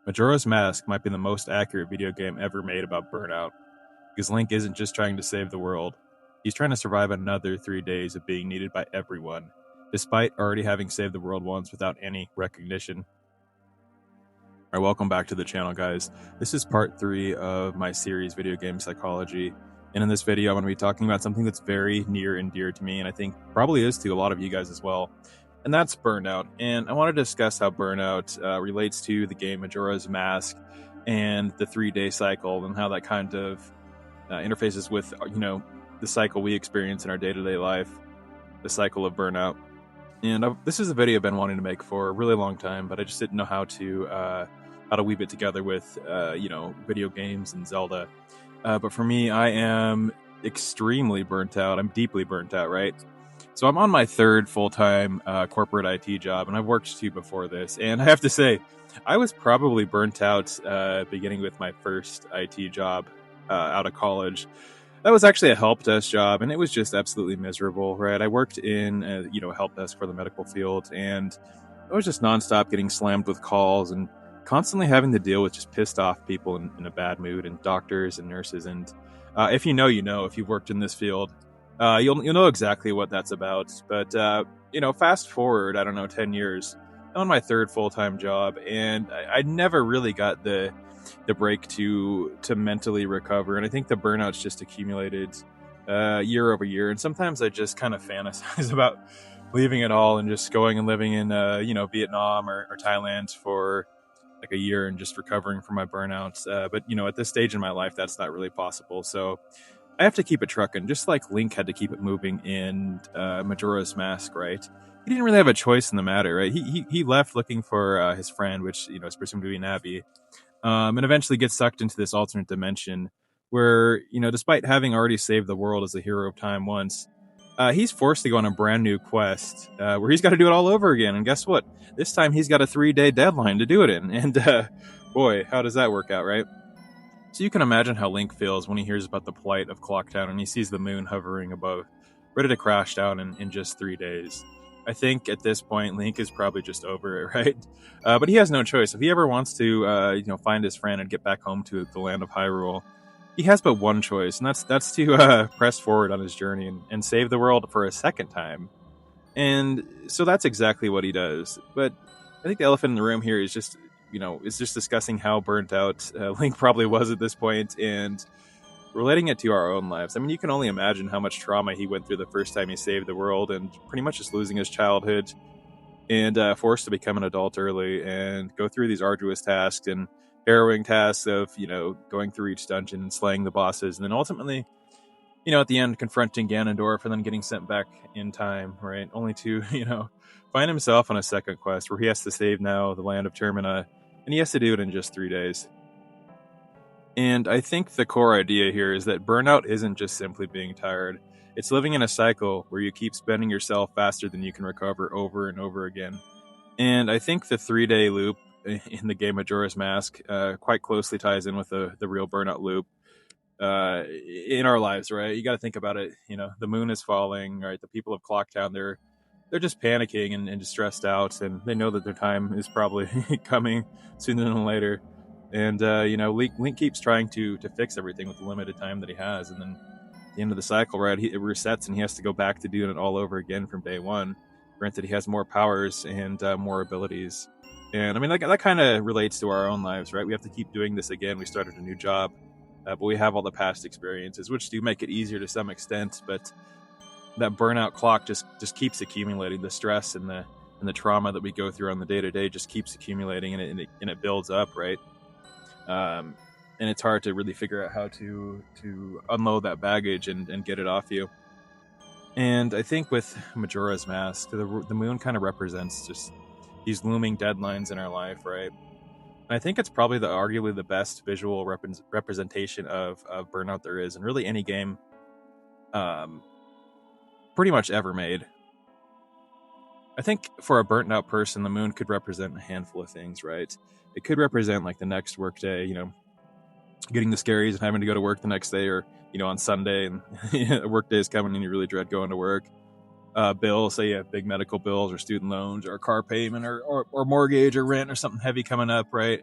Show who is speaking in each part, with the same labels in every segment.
Speaker 1: Majora's Mask might be the most accurate video game ever made about burnout, because Link isn't just trying to save the world, he's trying to survive another 3 days of being needed by everyone, despite already having saved the world once without any recognition. Alright, welcome back to the channel, guys. This is part 3 of my series, Video Game Psychology, and in this video I'm going to be talking about something that's very near and dear to me, and I think probably is to a lot of you guys as well. And that's burnout. And I want to discuss how burnout relates to the game Majora's Mask and the 3-day cycle, and how that kind of interfaces with, the cycle we experience in our day-to-day life, the cycle of burnout. And this is a video I've been wanting to make for a really long time, but I just didn't know how to weave it together with, video games and Zelda. But for me, I am extremely burnt out. I'm deeply burnt out, right? So I'm on my third full-time corporate IT job, and I've worked 2 before this. And I have to say, I was probably burnt out beginning with my first IT job out of college. That was actually a help desk job, and it was just absolutely miserable, right? I worked in a help desk for the medical field, and I was just nonstop getting slammed with calls and constantly having to deal with just pissed off people in a bad mood, and doctors and nurses. And if you know, if you've worked in this field, you'll know exactly what that's about. But fast forward, 10 years, I'm on my third full-time job, and I never really got the break to mentally recover. And I think the burnout's just accumulated year over year. And sometimes I just kind of fantasize about leaving it all and just going and living in Vietnam or Thailand for like a year and just recovering from my burnouts. But at this stage in my life, that's not really possible. So I have to keep it trucking, just like Link had to keep it moving in Majora's Mask, right? He didn't really have a choice in the matter, right? He left looking for his friend, which is presumed to be Navi, and eventually gets sucked into this alternate dimension where, despite having already saved the world as a hero of time once, he's forced to go on a brand new quest where he's got to do it all over again. And guess what? This time he's got a 3-day deadline to do it in. And boy, how does that work out, right? So you can imagine how Link feels when he hears about the plight of Clocktown and he sees the moon hovering above, ready to crash down in just 3 days. I think at this point, Link is probably just over it, right? But he has no choice. If he ever wants to, find his friend and get back home to the land of Hyrule, he has but one choice, and that's to press forward on his journey and save the world for a second time. And so that's exactly what he does. But I think the elephant in the room here is just, is just discussing how burnt out Link probably was at this point and relating it to our own lives. I mean, you can only imagine how much trauma he went through the first time he saved the world, and pretty much just losing his childhood and forced to become an adult early and go through these arduous tasks and harrowing tasks of, going through each dungeon and slaying the bosses. And then ultimately, at the end, confronting Ganondorf and then getting sent back in time, right? Only to, find himself on a second quest where he has to save now the land of Termina, and he has to do it in just 3 days. And I think the core idea here is that burnout isn't just simply being tired. It's living in a cycle where you keep spending yourself faster than you can recover over and over again. And I think the 3-day loop in the game Majora's Mask quite closely ties in with the real burnout loop in our lives, right? You got to think about it. The moon is falling, right? The people of Clocktown, they're just panicking and just stressed out, and they know that their time is probably coming sooner than later. And, Link keeps trying to fix everything with the limited time that he has. And then at the end of the cycle, right, it resets and he has to go back to doing it all over again from day one. Granted, he has more powers and more abilities. And, I mean, that kind of relates to our own lives, right? We have to keep doing this again. We started a new job, but we have all the past experiences, which do make it easier to some extent. But that burnout clock just keeps accumulating. The stress and the trauma that we go through on the day-to-day just keeps accumulating, and it builds up, right? And it's hard to really figure out how to unload that baggage and get it off you. And I think with Majora's Mask, the moon kind of represents just these looming deadlines in our life, right? And I think it's probably arguably the best visual representation of burnout there is, and really any game pretty much ever made. I think for a burnt out person, the moon could represent a handful of things, right? It could represent like the next work day, getting the scaries and having to go to work the next day, or, on Sunday, and a work day is coming and you really dread going to work. Bills, say you have big medical bills or student loans or car payment or mortgage or rent or something heavy coming up, right?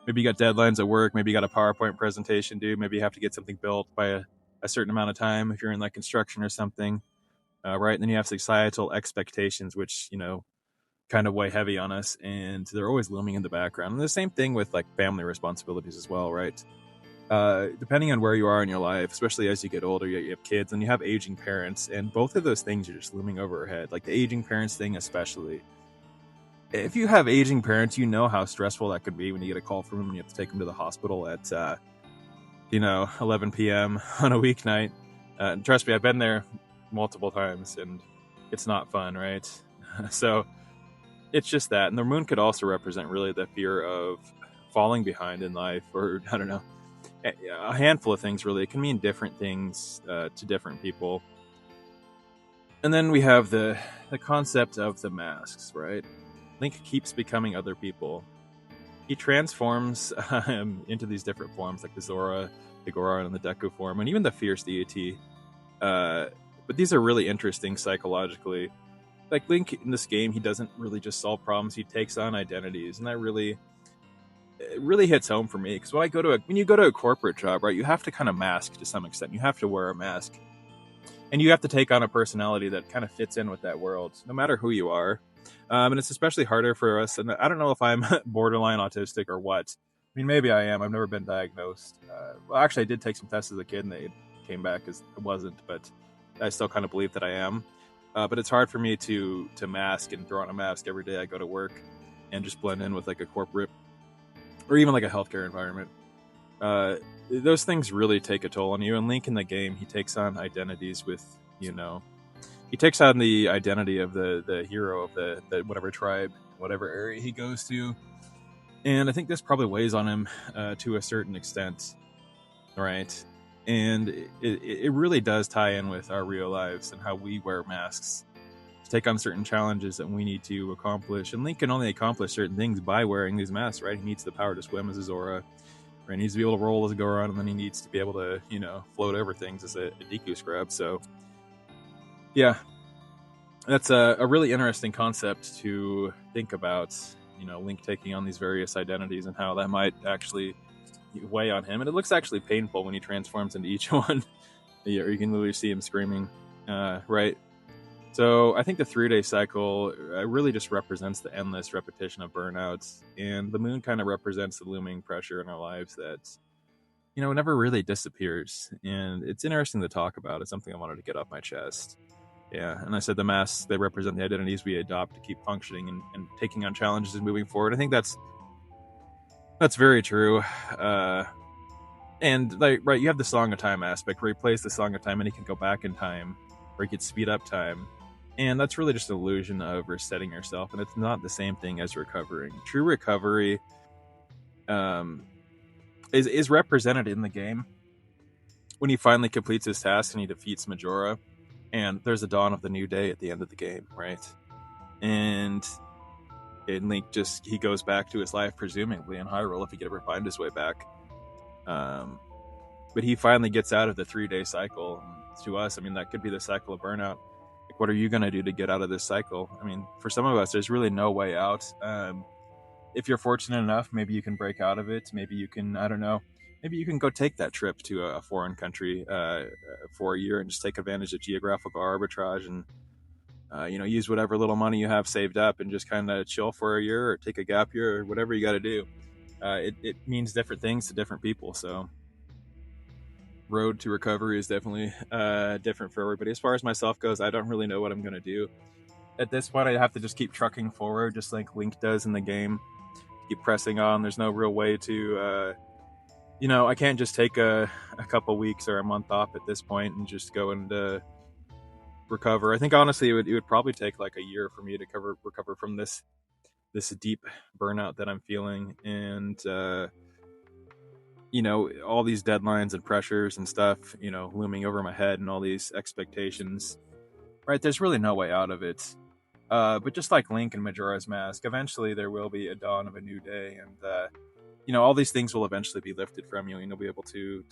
Speaker 1: Maybe you got deadlines at work. Maybe you got a PowerPoint presentation due. Maybe you have to get something built by a certain amount of time if you're in like construction or something, right? And then you have societal expectations, which, kind of weigh heavy on us, and they're always looming in the background. And the same thing with like family responsibilities as well, right? Depending on where you are in your life, especially as you get older, you have kids and you have aging parents, and both of those things are just looming over our head. Like the aging parents thing, especially. If you have aging parents, you know how stressful that could be when you get a call from them and you have to take them to the hospital at 11 p.m. on a weeknight. And trust me, I've been there multiple times, and it's not fun, right? So it's just that. And the moon could also represent really the fear of falling behind in life, or I don't know, a handful of things really. It can mean different things to different people. And then we have the concept of the masks, right? Link keeps becoming other people. He transforms into these different forms, like the Zora, the Goron, and the Deku form, and even the Fierce Deity. But these are really interesting psychologically. Like Link in this game, he doesn't really just solve problems; he takes on identities, and that really hits home for me. Because when you go to a corporate job, right, you have to kind of mask to some extent. You have to wear a mask, and you have to take on a personality that kind of fits in with that world, no matter who you are. And it's especially harder for us. And I don't know if I'm borderline autistic or what. I mean, maybe I am. I've never been diagnosed. Well, actually, I did take some tests as a kid, and they came back as it wasn't. But I still kind of believe that I am. But it's hard for me to mask and throw on a mask every day I go to work and just blend in with like a corporate or even like a healthcare environment. Those things really take a toll on you. And Link in the game, he takes on identities with, he takes on the identity of the hero of the whatever tribe, whatever area he goes to. And I think this probably weighs on him to a certain extent, right? And it really does tie in with our real lives and how we wear masks to take on certain challenges that we need to accomplish. And Link can only accomplish certain things by wearing these masks, right? He needs the power to swim as a Zora, right? He needs to be able to roll as a Goron, and then he needs to be able to, float over things as a Deku Scrub. So, yeah, that's a really interesting concept to think about, Link taking on these various identities and how that might actually weigh on him. And it looks actually painful when he transforms into each one. You can literally see him screaming, right? So I think the 3-day cycle really just represents the endless repetition of burnouts, and the moon kind of represents the looming pressure in our lives that, never really disappears. And it's interesting to talk about. It's something I wanted to get off my chest. Yeah, and I said the masks, they represent the identities we adopt to keep functioning and taking on challenges and moving forward. I think that's very true. And like, right, you have the Song of Time aspect where he plays the Song of Time and he can go back in time, or he can speed up time. And that's really just an illusion of resetting yourself, and it's not the same thing as recovering. True recovery is represented in the game when he finally completes his task and he defeats Majora, and there's a dawn of the new day at the end of the game, right? And Link he goes back to his life, presumably in Hyrule, if he could ever find his way back. But he finally gets out of the 3-day cycle. To us, I mean, that could be the cycle of burnout. Like, what are you going to do to get out of this cycle? I mean, for some of us, there's really no way out. If you're fortunate enough, maybe you can break out of it. Maybe you can, I don't know, maybe you can go take that trip to a foreign country for a year and just take advantage of geographical arbitrage and, use whatever little money you have saved up and just kind of chill for a year or take a gap year or whatever you got to do. It means different things to different people. So road to recovery is definitely different for everybody. As far as myself goes, I don't really know what I'm going to do. At this point, I have to just keep trucking forward, just like Link does in the game. Keep pressing on. There's no real way to, I can't just take a couple weeks or a month off at this point and just go and recover. I think honestly, it would probably take like a year for me to recover from this deep burnout that I'm feeling, and all these deadlines and pressures and stuff, looming over my head, and all these expectations. Right, there's really no way out of it. But just like Link and Majora's Mask, eventually there will be a dawn of a new day, and all these things will eventually be lifted from you, and you'll be able to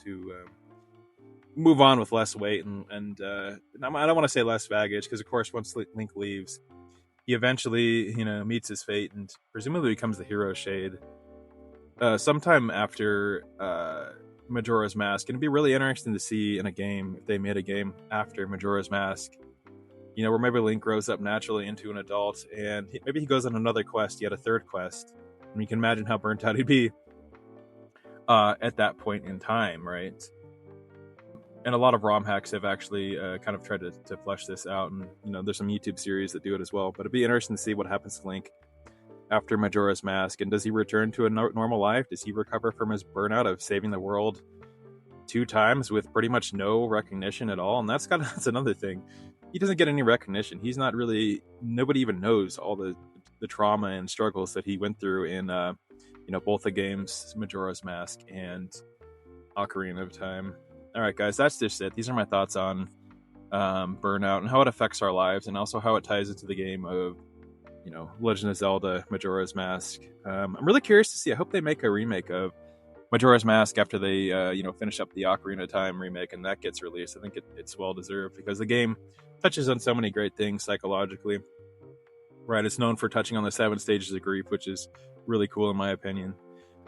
Speaker 1: move on with less weight and I don't want to say less baggage, because of course once Link leaves, he eventually meets his fate and presumably becomes the hero Shade. sometime after Majora's Mask. And it'd be really interesting to see in a game if they made a game after Majora's Mask. You know, where maybe Link grows up naturally into an adult, and maybe he goes on another quest, yet a third quest. And you can imagine how burnt out he'd be at that point in time, right? And a lot of ROM hacks have actually kind of tried to flesh this out, and you know, there's some YouTube series that do it as well. But it'd be interesting to see what happens to Link after Majora's Mask, and does he return to a normal life? Does he recover from his burnout of saving the world 2 times with pretty much no recognition at all? And that's another thing. He doesn't get any recognition. He's not really, nobody even knows all the trauma and struggles that he went through in you know, both the games, Majora's Mask and Ocarina of Time. All right, guys, that's just it. These are my thoughts on Burnout and how it affects our lives, and also how it ties into the game of, you know, Legend of Zelda, Majora's Mask. I'm really curious to see. I hope they make a remake of Majora's Mask after they, you know, finish up the Ocarina of Time remake, and that gets released. I think it's well deserved, because the game touches on so many great things psychologically. Right, it's known for touching on the 7 stages of grief, which is really cool in my opinion.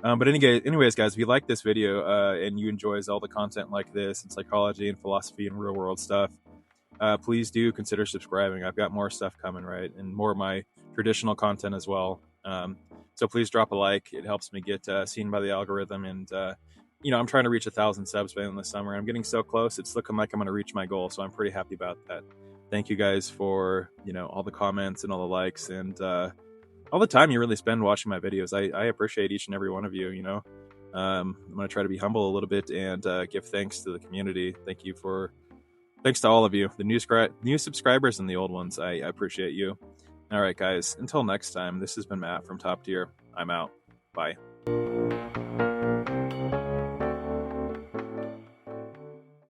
Speaker 1: But anyways, guys, if you like this video and you enjoy Zelda content like this, and psychology and philosophy and real world stuff, please do consider subscribing. I've got more stuff coming, right, and more of my traditional content as well. So please drop a like. It helps me get seen by the algorithm. And you know, I'm trying to reach 1,000 subs by the end of the summer. I'm getting so close. It's looking like I'm going to reach my goal, so I'm pretty happy about that. Thank you guys for, you know, all the comments and all the likes, and all the time you really spend watching my videos. I appreciate each and every one of you. You know, I'm going to try to be humble a little bit and give thanks to the community. Thanks to all of you, the new subscribers and the old ones. I appreciate you. All right, guys, until next time, this has been Matt from Top Tier. I'm out. Bye.